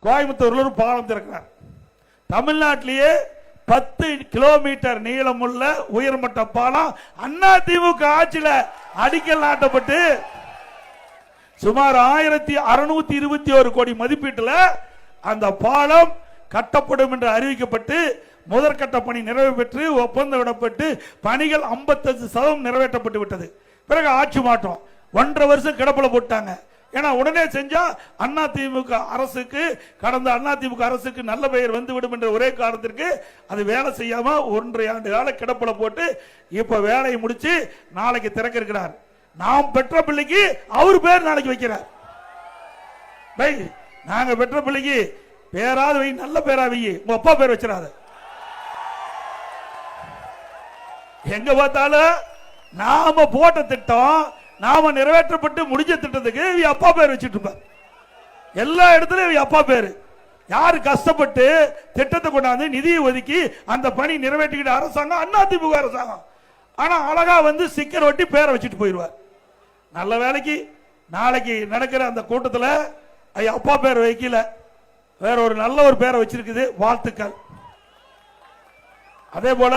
கோயம்புத்தூர்ல ஒரு பாலம் திறக்கிறார். தமிழ்நாட்டிலேயே 10 கிலோமீட்டர் நீளமுள்ள உயர்மட்ட பாலம் அதிமுக ஆட்சியில அடிக்கல் நாட்டப்பட்டு சுமார் 1621 கோடி மதிப்பீட்டில் அந்த பாலம் கட்டப்படும் என்று அறிவிக்கப்பட்டு முதற்கட்ட பணி நிறைவு பெற்று ஒப்பந்தம் விடப்பட்டு பணிகள் 55% நிறைவேற்றப்பட்டு விட்டது. பிறகு ஆட்சி மாற்றம் 1.5 வருஷம் கிடப்பில் போட்டாங்க. ஏன்னா உடனே செஞ்சா அதிமுக அரசுக்கு கடந்த அதிமுக அரசுக்கு நல்ல பெயர் வந்துவிடும் என்ற ஒரே காரணத்திற்கு அது வேலை செய்யாம 1.5 ஆண்டு கால கிடப்பில போட்டு இப்ப வேலையை முடிச்சு நாளைக்கு திறக்க இருக்கிறார். நாம் பெற்ற பிள்ளைக்கு அவர் பேர் நாளைக்கு வைக்கிறார். நாங்க பெற்ற பிள்ளைக்கு பேராது வை, நல்ல பேரா வை, உங்க அப்பா பேர் வச்சிடாத. எங்க பார்த்தாலும் நாம போட்ட திட்டம் நாம நிறைவேற்றப்பட்டு முடிஞ்ச திட்டத்துக்கு அப்பா பேர் வச்சுட்டு இருப்பார். எல்லா இடத்துலயும் அப்பா பேரு. யாரு கஷ்டப்பட்டு திட்டத்தை கொண்டாந்து நிதியை ஒதுக்கி அந்த பணி நிறைவேற்றிக்கிட்ட அரசாங்கம் அதிமுக அரசாங்கம். ஆனா அழகா வந்து ஸ்டிக்கர் ஒட்டி பேரை வச்சுட்டு போயிடுவார். நல்ல வேலைக்கு நாளைக்கு நடக்கிற அந்த கூட்டத்தில் அப்பா பேர் வைக்கல, வேற ஒரு நல்ல ஒரு பேரை வச்சிருக்குது. வாழ்த்துக்கள். அதே போல